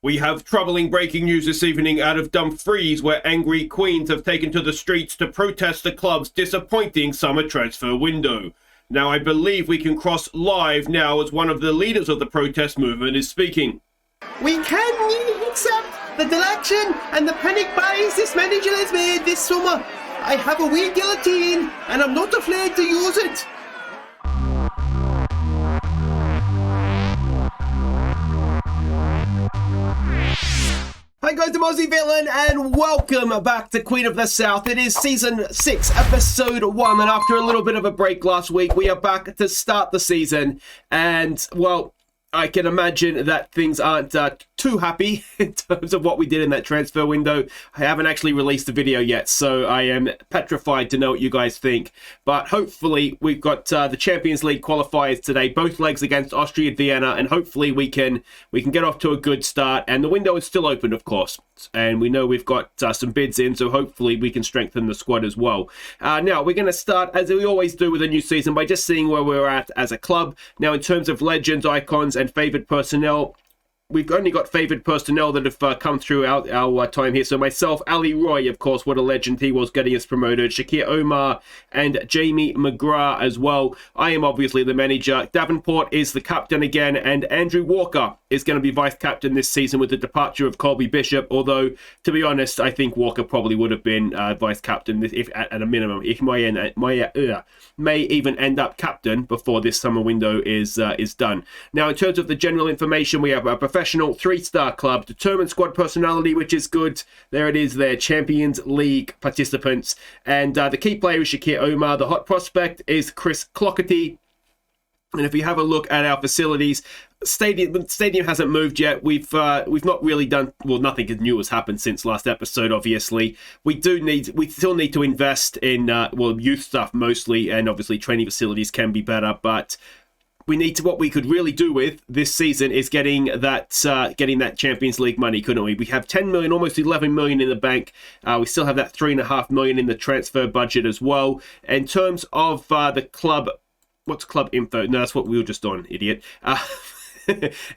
We have troubling breaking news this evening out of Dumfries, where angry Queens have taken to the streets to protest the club's disappointing summer transfer window. Now, I believe we can cross live now as one of the leaders of the protest movement is speaking. We can accept the direction and the panic buys this manager has made this summer. I have a wee guillotine and I'm not afraid to use it. Hi guys, I'm Aussie Villain and welcome back to Queen of the South. It is season 6, episode 1, and after a little bit of a break last week, we are back to start the season. And, well, I can imagine that things aren't too happy in terms of what we did in that transfer window. I haven't actually released the video yet, so I am petrified to know what you guys think. But hopefully we've got the Champions League qualifiers today, both legs against Austria Vienna, and hopefully we can get off to a good start. And the window is still open, of course, and we know we've got some bids in, so hopefully we can strengthen the squad as well. Now we're going to start, as we always do with a new season, by just seeing where we're at as a club. Now, in terms of legends, icons, and favoured personnel, we've only got favoured personnel that have come through our time here. So myself, Ali Roy, of course, what a legend he was, getting us promoted. Shakir Omar and Jamie McGrath as well. I am obviously the manager. Davenport is the captain again, and Andrew Walker is going to be vice-captain this season with the departure of Colby Bishop, although, to be honest, I think Walker probably would have been vice-captain if at a minimum. He may even end up captain before this summer window is done. Now, in terms of the general information, we have a professional 3-star club, determined squad personality, which is good. There it is there, Champions League participants. And the key player is Shakir Omar. The hot prospect is Chris Clockerty. And if you have a look at our facilities, the stadium hasn't moved yet. We've not really done, well, nothing new has happened since last episode, obviously. We still need to invest in youth stuff mostly, and obviously training facilities can be better, but what we could really do with this season is getting that Champions League money, couldn't we? We have 10 million, almost 11 million in the bank. We still have that 3.5 million in the transfer budget as well. In terms of the club, what's club info? No, that's what we were just on, idiot.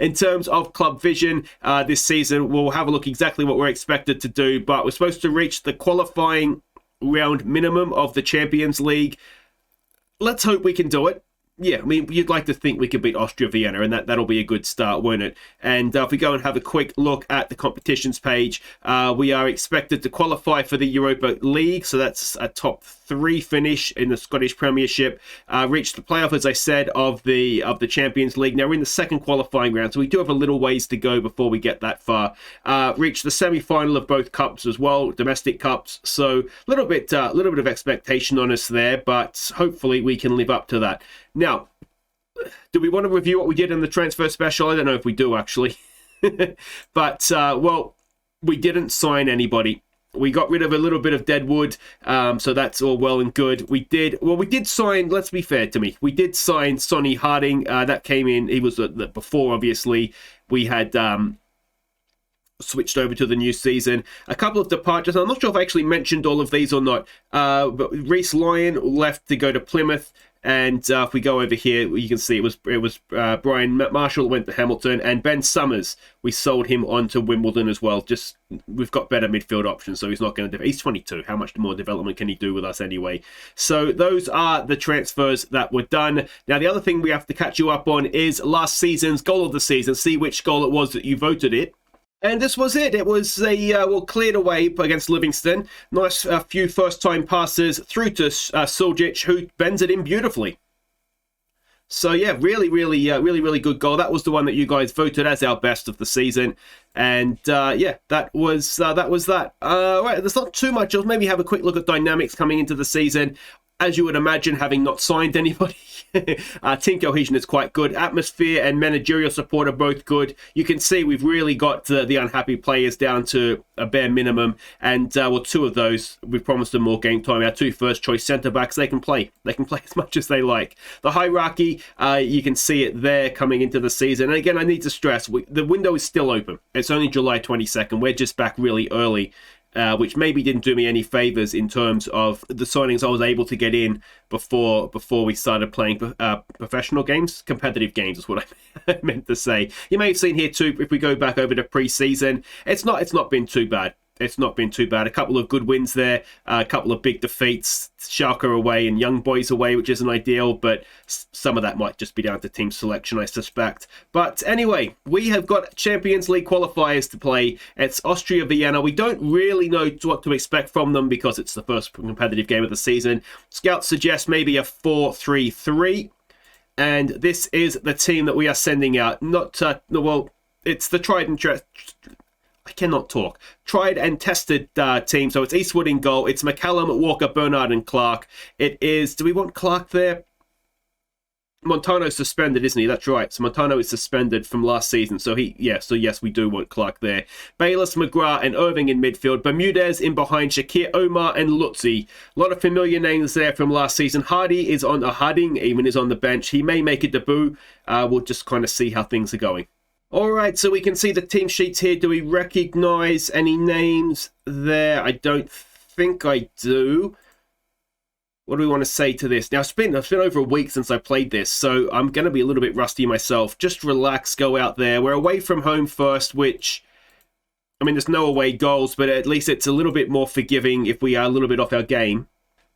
In terms of club vision this season, we'll have a look exactly what we're expected to do, but we're supposed to reach the qualifying round minimum of the Champions League. Let's hope we can do it. Yeah, I mean, you'd like to think we could beat Austria Vienna, and that'll be a good start, won't it? And if we go and have a quick look at the competitions page, we are expected to qualify for the Europa League, so that's a top 3 finish in the Scottish Premiership. Reach the playoff, as I said, of the Champions League. Now we're in the second qualifying round, so we do have a little ways to go before we get that far. Reach the semi-final of both cups as well, domestic cups. So a little bit of expectation on us there, but hopefully we can live up to that. Now, do we want to review what we did in the transfer special? I don't know if we do, actually. But, well, we didn't sign anybody. We got rid of a little bit of dead wood, so that's all well and good. We did sign, let's be fair to me, we did sign Sonny Harding. That came in, he was before, obviously, we had switched over to the new season. A couple of departures. I'm not sure if I actually mentioned all of these or not, but Reece Lyon left to go to Plymouth. And if we go over here, you can see it was Brian Marshall went to Hamilton, and Ben Summers, we sold him on to Wimbledon as well. Just, we've got better midfield options, so he's not going to... He's 22. How much more development can he do with us anyway? So those are the transfers that were done. Now, the other thing we have to catch you up on is last season's goal of the season. See which goal it was that you voted it. And this was it. It was cleared away against Livingston. Nice few first-time passes through to Suljic, who bends it in beautifully. So yeah, really good goal. That was the one that you guys voted as our best of the season. And yeah, that was that. Right, there's not too much else. Maybe have a quick look at dynamics coming into the season. As you would imagine, having not signed anybody, team cohesion is quite good. Atmosphere and managerial support are both good. You can see we've really got the unhappy players down to a bare minimum. And, well, 2 of those, we've promised them more game time. Our 2 first-choice centre-backs, they can play. They can play as much as they like. The hierarchy, you can see it there coming into the season. And, again, I need to stress, the window is still open. It's only July 22nd. We're just back really early. which maybe didn't do me any favors in terms of the signings I was able to get in before we started playing professional games. Competitive games is what I meant to say. You may have seen here too, if we go back over to pre-season, it's not been too bad. It's not been too bad. A couple of good wins there, a couple of big defeats. Schalke away and Young Boys away, which isn't ideal, but some of that might just be down to team selection, I suspect. But anyway, we have got Champions League qualifiers to play. It's Austria Vienna. We don't really know what to expect from them because it's the first competitive game of the season. Scouts suggest maybe a 4-3-3. And this is the team that we are sending out. It's the tried and tested team. So it's Eastwood in goal. It's McCallum, Walker, Bernard, and Clark. It is. Do we want Clark there? Montano's suspended, isn't he? That's right. So Montano is suspended from last season. So yes, we do want Clark there. Bayless, McGrath, and Irving in midfield. Bermudez in behind Shakir, Omar, and Lutzi. A lot of familiar names there from last season. Harding is on the bench. He may make a debut. We'll just kind of see how things are going. All right, so we can see the team sheets here. Do we recognize any names there? I don't think I do. What do we want to say to this? Now, it's been over a week since I played this, so I'm going to be a little bit rusty myself. Just relax, go out there. We're away from home first, which, I mean, there's no away goals, but at least it's a little bit more forgiving if we are a little bit off our game.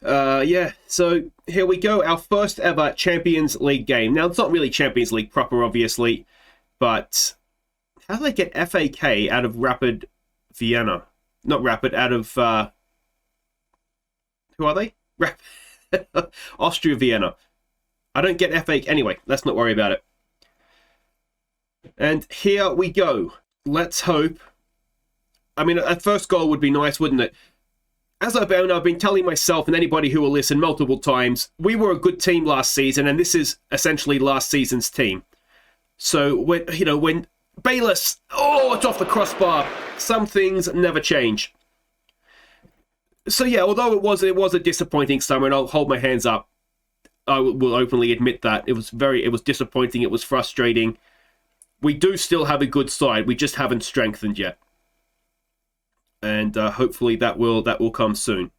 So here we go. Our first ever Champions League game. Now, it's not really Champions League proper, obviously. But how do they get FAK out of Rapid Vienna? Not Rapid, out of... who are they? Austria Vienna. I don't get FAK. Anyway, let's not worry about it. And here we go. Let's hope. I mean, a first goal would be nice, wouldn't it? As I've been telling myself and anybody who will listen multiple times, we were a good team last season, and this is essentially last season's team. So, when Bayless, it's off the crossbar. Some things never change. So, yeah, although it was a disappointing summer, and I'll hold my hands up, I will openly admit that. It was disappointing. It was frustrating. We do still have a good side. We just haven't strengthened yet. And hopefully that will come soon.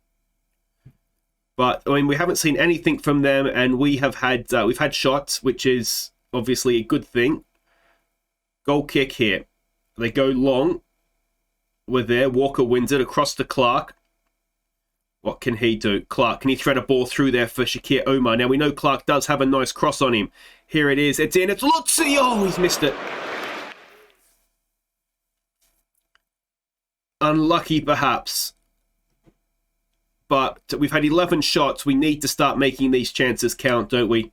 But, I mean, we haven't seen anything from them, and we've had shots, which is... obviously a good thing. Goal kick here. They go long. We're there. Walker wins it across to Clark. What can he do? Clark, can he thread a ball through there for Shakir Omar? Now we know Clark does have a nice cross on him. Here it is. It's in. It's Lutzi. Oh, he's missed it. Unlucky perhaps. But we've had 11 shots. We need to start making these chances count, don't we?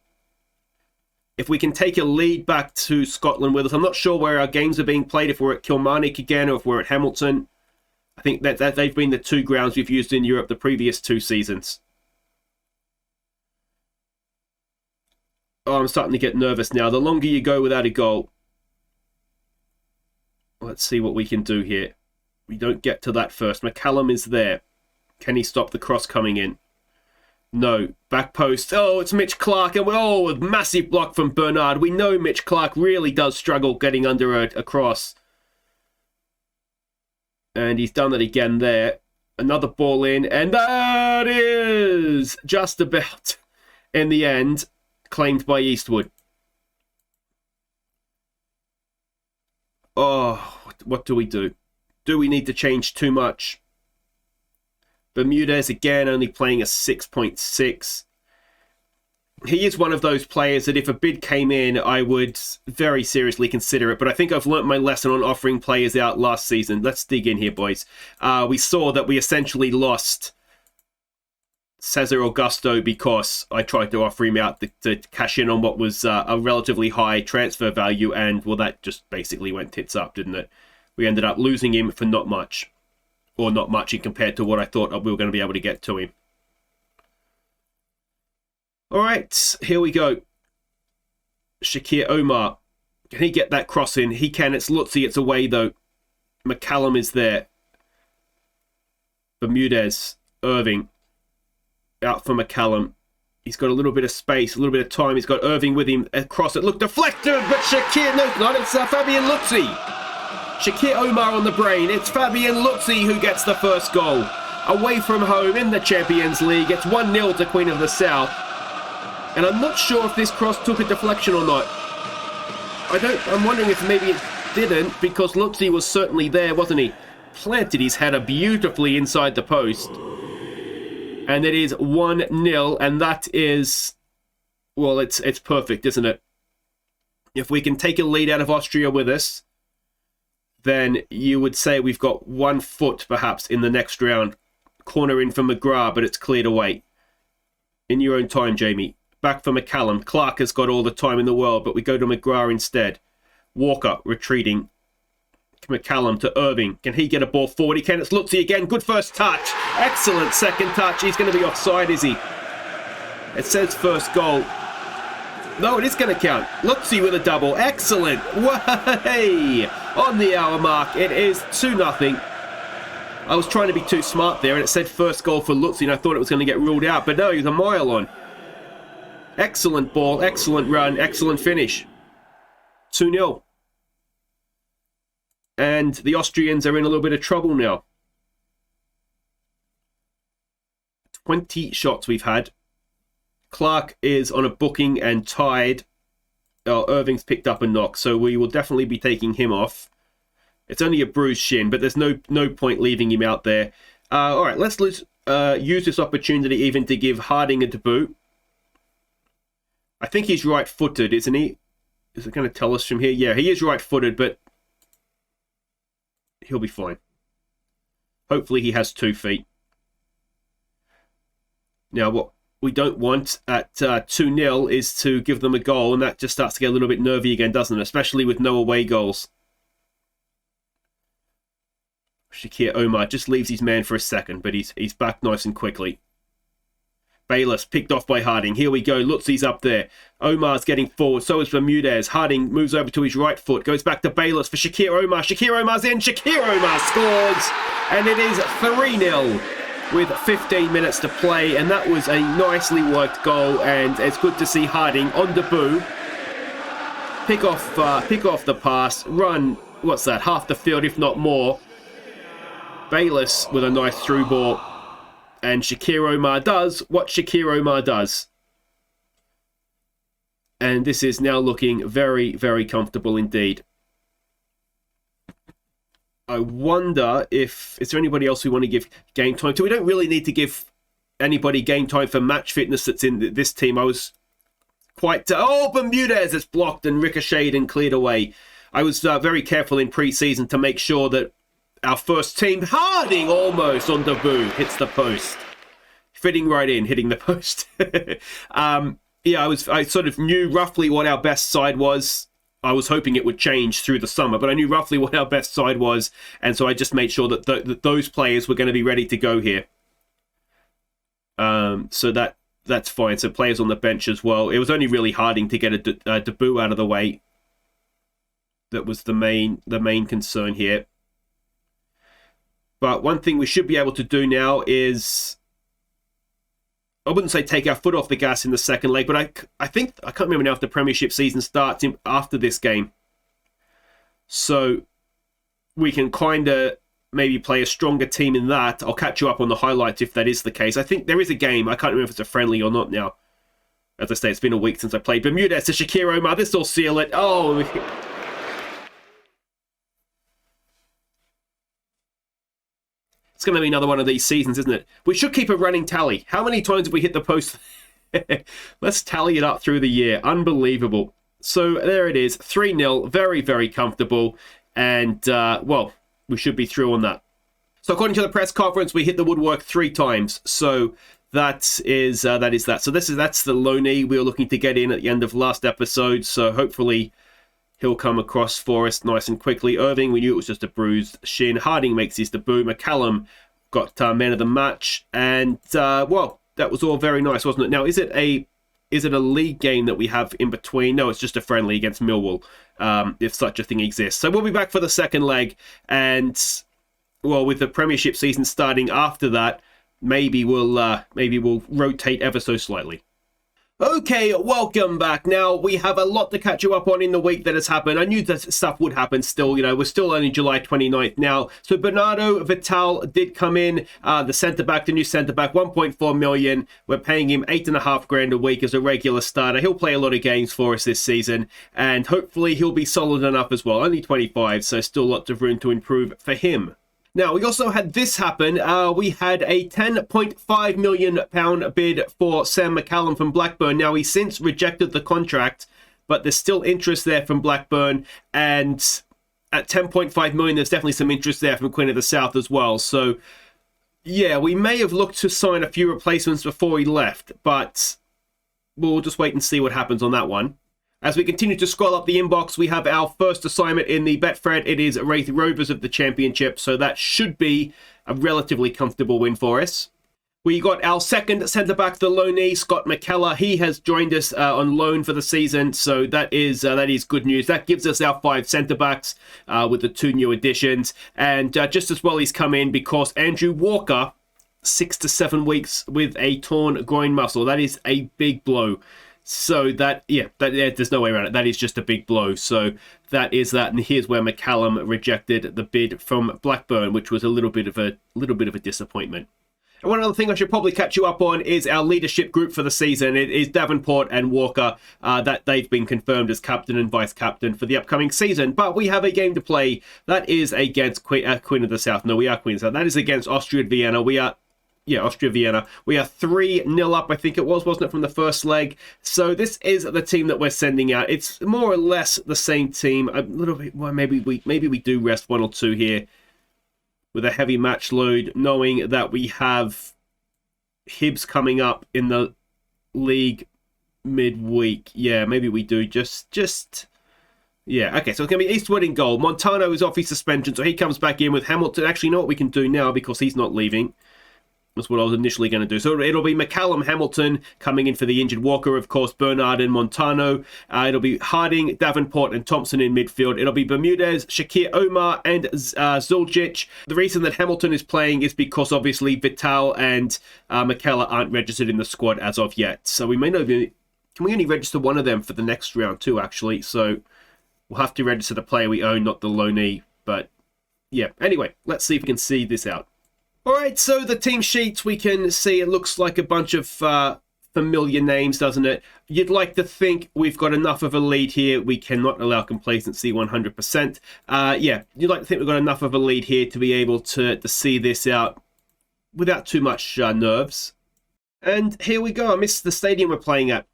If we can take a lead back to Scotland with us, I'm not sure where our games are being played, if we're at Kilmarnock again or if we're at Hamilton. I think that they've been the two grounds we've used in Europe the previous 2 seasons. Oh, I'm starting to get nervous now. The longer you go without a goal. Let's see what we can do here. We don't get to that first. McCallum is there. Can he stop the cross coming in? No. Back post. Oh, it's Mitch Clark. And a massive block from Bernard. We know Mitch Clark really does struggle getting under a cross. And he's done it again there. Another ball in. And that is just about, in the end, claimed by Eastwood. Oh, what do we do? Do we need to change too much? Bermudez, again, only playing a 6.6. He is one of those players that if a bid came in, I would very seriously consider it. But I think I've learnt my lesson on offering players out last season. Let's dig in here, boys. We saw that we essentially lost Cesar Augusto because I tried to offer him out to cash in on what was a relatively high transfer value. And, well, that just basically went tits up, didn't it? We ended up losing him for not much. Or not much in compared to what I thought we were going to be able to get to him. All right, here we go. Shakir Omar. Can he get that cross in? He can. It's Lutzi. It's away, though. McCallum is there. Bermudez. Irving. Out for McCallum. He's got a little bit of space, a little bit of time. He's got Irving with him across it. Look, deflected, but Shakir. No, not. It's Fabian Lutzi. Shakir Omar on the brain. It's Fabian Lutzi who gets the first goal. Away from home in the Champions League. It's 1-0 to Queen of the South. And I'm not sure if this cross took a deflection or not. I'm wondering if maybe it didn't, because Lutzi was certainly there, wasn't he? Planted his header beautifully inside the post. And it is 1-0, and that is, well, it's perfect, isn't it? If we can take a lead out of Austria with us, then you would say we've got 1 foot, perhaps, in the next round. Corner in for McGrath, but it's cleared away. In your own time, Jamie. Back for McCallum. Clark has got all the time in the world, but we go to McGrath instead. Walker retreating. McCallum to Irving. Can he get a ball forward? He can. It's Lutzi again. Good first touch. Excellent second touch. He's going to be offside, is he? It says first goal. No, it is going to count. Lutzi with a double. Excellent. Way! On the hour mark, it is 2-0. I was trying to be too smart there, and it said first goal for Lutzi, and I thought it was going to get ruled out. But no, he was a mile on. Excellent ball. Excellent run. Excellent finish. 2-0. And the Austrians are in a little bit of trouble now. 20 shots we've had. Clark is on a booking and tied. Irving's picked up a knock, so we will definitely be taking him off. It's only a bruised shin, but there's no point leaving him out there. All right, let's use this opportunity even to give Harding a debut. I think he's right-footed, isn't he? Is it going to tell us from here? Yeah, he is right-footed, but he'll be fine. Hopefully he has 2 feet. Now, what we don't want at 2-0 is to give them a goal, and that just starts to get a little bit nervy again, doesn't it? Especially with no away goals. Shakir Omar just leaves his man for a second, but he's back nice and quickly. Bayless picked off by Harding. Here we go. Lutzi's up there. Omar's getting forward. So is Bermudez. Harding moves over to his right foot. Goes back to Bayless for Shakir Omar. Shakir Omar's in. Shakir Omar scores. And it is 3-0 with 15 minutes to play. And that was a nicely worked goal. And it's good to see Harding on debut. Pick off the pass. Run, what's that, half the field, if not more. Bayless with a nice through ball. And Shakir Omar does what Shakir Omar does. And this is now looking very, very comfortable indeed. I wonder if... Is there anybody else we want to give game time to? We don't really need to give anybody game time for match fitness that's in this team. I was quite... Oh, Bermudez is blocked and ricocheted and cleared away. I was very careful in pre-season to make sure that our first team, Harding, almost on debut, hits the post. Fitting right in, hitting the post. Yeah, I sort of knew roughly what our best side was. I was hoping it would change through the summer, but I knew roughly what our best side was, and so I just made sure that those players were going to be ready to go here. So that's fine. So players on the bench as well. It was only really Harding to get a debut out of the way. That was the main concern here. But one thing we should be able to do now is, I wouldn't say take our foot off the gas in the second leg, but I think, I can't remember now if the Premiership season starts after this game. So we can kind of maybe play a stronger team in that. I'll catch you up on the highlights if that is the case. I think there is a game. I can't remember if it's a friendly or not now. As I say, it's been a week since I played. Bermudez to Shakir Omar. This will seal it. Oh, it's going to be another one of these seasons, isn't it? We should keep a running tally. How many times have we hit the post? Let's tally it up through the year. Unbelievable. So there it is. 3-0. Very, very comfortable. And, well, we should be through on that. So according to the press conference, we hit the woodwork 3 times. So that is that. So that's the Loney we were looking to get in at the end of last episode. So hopefully he'll come across for us nice and quickly. Irving, we knew it was just a bruised shin. Harding makes his debut. McCallum got man of the match. And, well, that was all very nice, wasn't it? Now, is it a league game that we have in between? No, it's just a friendly against Millwall, if such a thing exists. So we'll be back for the second leg. And, well, with the Premiership season starting after that, maybe we'll rotate ever so slightly. Okay, welcome back. Now, we have a lot to catch you up on in the week that has happened. I knew that stuff would happen still, we're still only July 29th now. So Bernardo Vital did come in, the centre-back, the new centre-back, 1.4 million. We're paying him $8,500 a week as a regular starter. He'll play a lot of games for us this season, and hopefully he'll be solid enough as well. Only 25, so still lots of room to improve for him. Now, we also had this happen. We had a £10.5 million bid for Sam McCallum from Blackburn. Now, he's since rejected the contract, but there's still interest there from Blackburn. And at 10.5 million, there's definitely some interest there from Queen of the South as well. So, yeah, we may have looked to sign a few replacements before he left, but we'll just wait and see what happens on that one. As we continue to scroll up the inbox, we have our first assignment in the Betfred. It is Wraith Rovers of the Championship, so that should be a relatively comfortable win for us. We got our second centre-back, the loanee, Scott McKellar. He has joined us on loan for the season, so that is good news. That gives us our 5 centre-backs with the 2 new additions. And just as well, he's come in because Andrew Walker, 6 to 7 weeks with a torn groin muscle. That is a big blow. So there's no way around it. That is just a big blow. So that is that. And here's where McCallum rejected the bid from Blackburn, which was a little bit of a disappointment. And one other thing I should probably catch you up on is our leadership group for the season. It is Davenport and Walker that they've been confirmed as captain and vice captain for the upcoming season. But we have a game to play. That is against Queen of the South. No, we are Queen of the South. That is against Austria Vienna. Austria Vienna. We are 3-0 up, I think it was, wasn't it, from the first leg? So this is the team that we're sending out. It's more or less the same team. A little bit. Well, maybe we do rest 1 or 2 here with a heavy match load, knowing that we have Hibs coming up in the league midweek. Yeah, maybe we do. Yeah, okay, so it's going to be Eastwood in goal. Montano is off his suspension, so he comes back in with Hamilton. Actually, you know what we can do now because he's not leaving. That's what I was initially going to do. So it'll be McCallum, Hamilton coming in for the injured Walker, of course, Bernard and Montano. It'll be Harding, Davenport and Thompson in midfield. It'll be Bermudez, Shakir Omar and Zuljic. The reason that Hamilton is playing is because obviously Vital and McKellar aren't registered in the squad as of yet. So we may not be... Can we only register one of them for the next round too, actually? So we'll have to register the player we own, not the loanee. But yeah, anyway, let's see if we can see this out. Alright, so the team sheets, we can see it looks like a bunch of familiar names, doesn't it? You'd like to think we've got enough of a lead here. We cannot allow complacency 100%. You'd like to think we've got enough of a lead here to be able to see this out without too much nerves. And here we go. I missed the stadium we're playing at.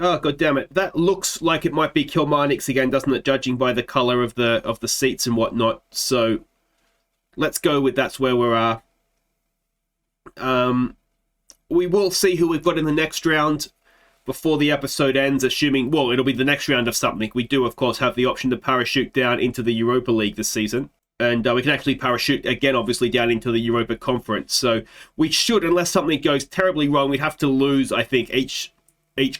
Oh, god damn it. That looks like it might be Kilmarnock's again, doesn't it? Judging by the colour of the seats and whatnot. So let's go with that's where we're we will see who we've got in the next round before the episode ends, assuming, well, it'll be the next round of something. We do, of course, have the option to parachute down into the Europa League this season. And we can actually parachute again, obviously, down into the Europa Conference. So we should, unless something goes terribly wrong, we'd have to lose, I think, each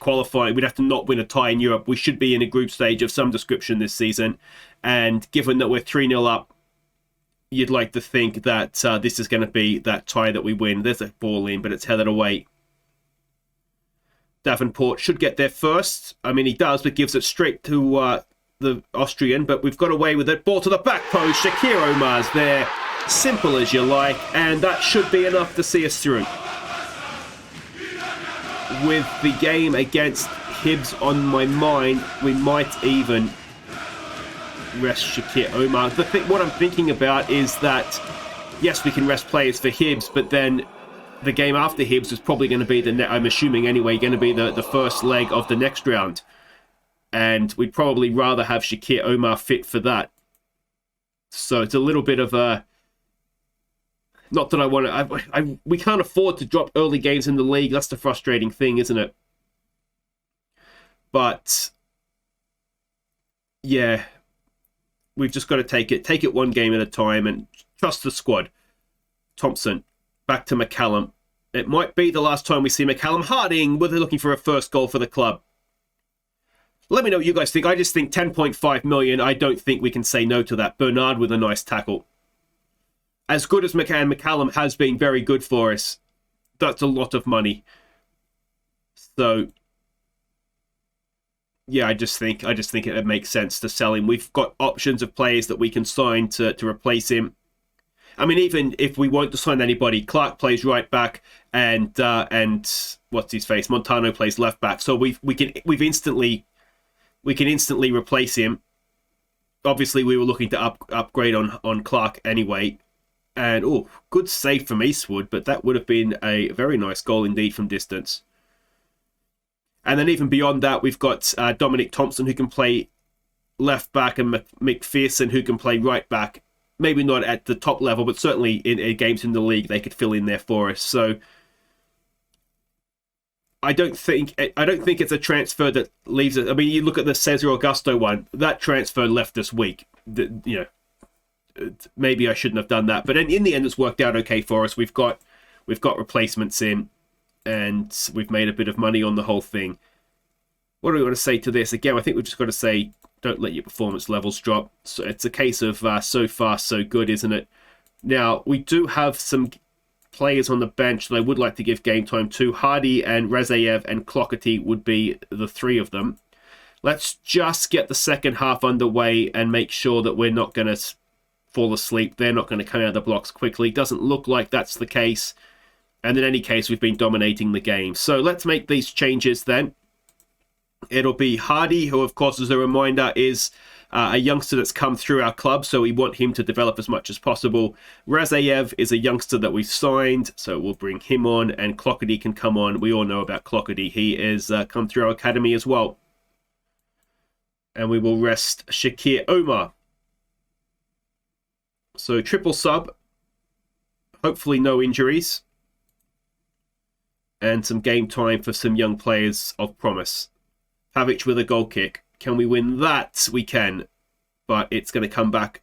qualifying. We'd have to not win a tie in Europe. We should be in a group stage of some description this season. And given that we're 3-0 up, you'd like to think that this is going to be that tie that we win. There's a ball in, but it's headed away. Davenport should get there first. I mean, he does, but gives it straight to the Austrian. But we've got away with it. Ball to the back post. Shakir Omar's there. Simple as you like. And that should be enough to see us through. With the game against Hibs on my mind, we might even rest Shakir Omar. What I'm thinking about is that, yes, we can rest players for Hibs, but then the game after Hibs is probably going to be I'm assuming anyway, going to be the first leg of the next round. And we'd probably rather have Shakir Omar fit for that. So it's a little bit of a... Not that I want to... we can't afford to drop early games in the league. That's the frustrating thing, isn't it? But... yeah... We've just got to take it one game at a time and trust the squad. Thompson, back to McCallum. It might be the last time we see McCallum. Harding, whether they're looking for a first goal for the club. Let me know what you guys think. I just think 10.5 million, I don't think we can say no to that. Bernard with a nice tackle. As good as McCallum has been very good for us, that's a lot of money. So, yeah, I just think it makes sense to sell him. We've got options of players that we can sign to replace him. I mean, even if we won't sign anybody, Clark plays right back, and what's his face, Montano plays left back. So we can instantly replace him. Obviously, we were looking to upgrade on Clark anyway. And good save from Eastwood, but that would have been a very nice goal indeed from distance. And then even beyond that, we've got Dominic Thompson, who can play left back, and McPherson, who can play right back. Maybe not at the top level, but certainly in games in the league, they could fill in there for us. So I don't think it's a transfer that leaves it. I mean, you look at the Cesar Augusto one. That transfer left us weak. Maybe I shouldn't have done that, but in the end, it's worked out okay for us. We've got replacements in, and we've made a bit of money on the whole thing. What do we want to say to this? Again, I think we've just got to say, don't let your performance levels drop. So it's a case of so far so good, isn't it? Now, we do have some players on the bench that I would like to give game time to. Hardy and Razayev and Clockety would be the three of them. Let's just get the second half underway and make sure that we're not going to fall asleep. They're not going to come out of the blocks quickly. Doesn't look like that's the case. And in any case, we've been dominating the game. So let's make these changes then. It'll be Hardy, who, of course, as a reminder, is a youngster that's come through our club, so we want him to develop as much as possible. Razayev is a youngster that we've signed, so we'll bring him on, and Clockety can come on. We all know about Clockety. He is come through our academy as well. And we will rest Shakir Omar. So triple sub. Hopefully no injuries. And some game time for some young players of promise. Pavic with a goal kick. Can we win that? We can. But it's going to come back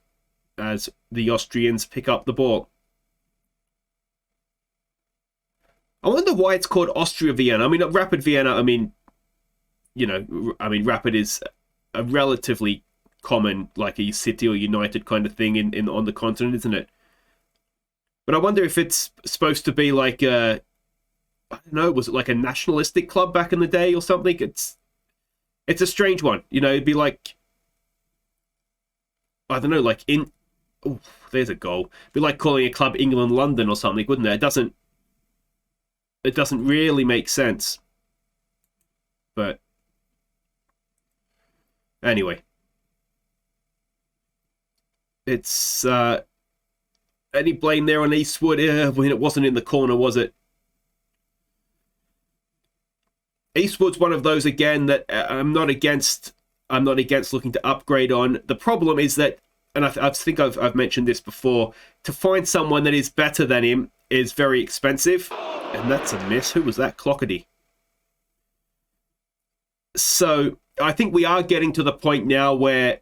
as the Austrians pick up the ball. I wonder why it's called Austria Vienna. I mean, Rapid Vienna, Rapid is a relatively common, like a City or United kind of thing on the continent, isn't it? But I wonder if it's supposed to be like I don't know, was it like a nationalistic club back in the day or something? It's a strange one. It'd be like, I don't know, like there's a goal. It'd be like calling a club England London or something, wouldn't it? It doesn't really make sense. But anyway. It's any blame there on Eastwood? When it wasn't in the corner, was it? Eastwood's one of those again that I'm not against looking to upgrade on. The problem is that, and I think I've mentioned this before, to find someone that is better than him is very expensive, and that's a miss. Who was that? Clockety. So I think we are getting to the point now where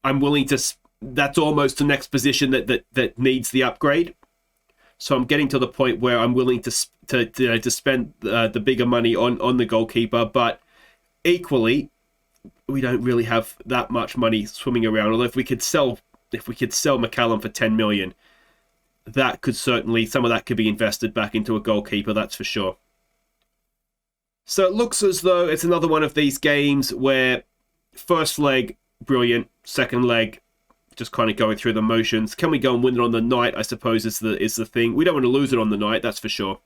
I'm willing to. That's almost the next position that needs the upgrade. So I'm getting to the point where I'm willing to spend the bigger money on the goalkeeper, but equally, we don't really have that much money swimming around. Although if we could sell McCallum for 10 million, that could certainly, some of that could be invested back into a goalkeeper. That's for sure. So it looks as though it's another one of these games where first leg brilliant, second leg just kind of going through the motions. Can we go and win it on the night, I suppose, is the thing. We don't want to lose it on the night, that's for sure.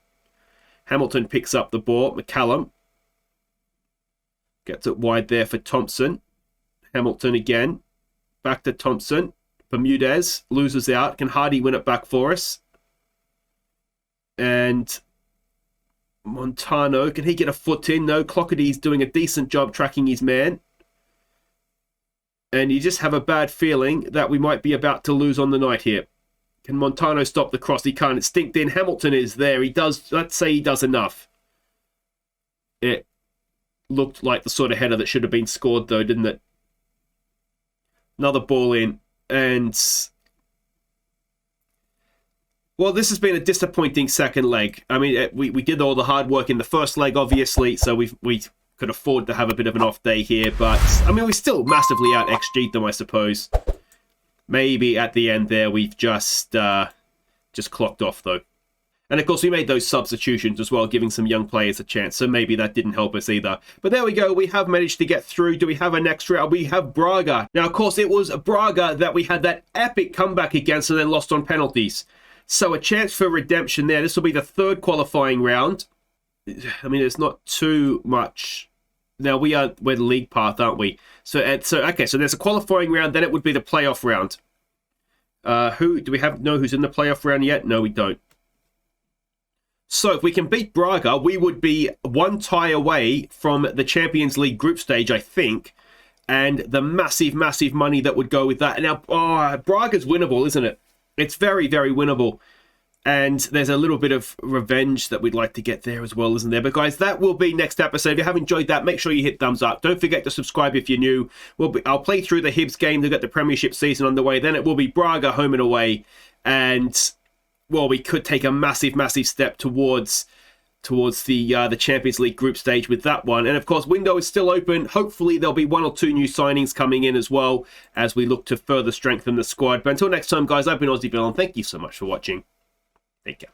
Hamilton picks up the ball. McCallum gets it wide there for Thompson. Hamilton again. Back to Thompson. Bermudez loses out. Can Hardy win it back for us? And Montano, can he get a foot in? No, Clockety's doing a decent job tracking his man. And you just have a bad feeling that we might be about to lose on the night here. Can Montano stop the cross? He can't. It's stinked in. Hamilton is there. He does. Let's say he does enough. It looked like the sort of header that should have been scored, though, didn't it? Another ball in. And well, this has been a disappointing second leg. I mean, we did all the hard work in the first leg, obviously, so we could afford to have a bit of an off day here, but I mean, we still massively out XG'd them, I suppose. Maybe at the end there, we've just clocked off, though. And of course, we made those substitutions as well, giving some young players a chance. So maybe that didn't help us either. But there we go. We have managed to get through. Do we have a next round? We have Braga. Now, of course, it was Braga that we had that epic comeback against and then lost on penalties. So a chance for redemption there. This will be the third qualifying round. I mean, it's not too much. Now, we're the league path, aren't we? So there's a qualifying round. Then it would be the playoff round. Who do we know who's in the playoff round yet? No, we don't. So if we can beat Braga, we would be one tie away from the Champions League group stage, I think. And the massive, massive money that would go with that. Now, Braga's winnable, isn't it? It's very, very winnable. And there's a little bit of revenge that we'd like to get there as well, isn't there? But guys, that will be next episode. If you have enjoyed that, make sure you hit thumbs up. Don't forget to subscribe if you're new. I'll play through the Hibs game to get the Premiership season underway. Then it will be Braga home and away. And, well, we could take a massive, massive step towards the Champions League group stage with that one. And, of course, window is still open. Hopefully, there'll be 1 or 2 new signings coming in as well as we look to further strengthen the squad. But until next time, guys, I've been Aussie Villain. Thank you so much for watching. Take care.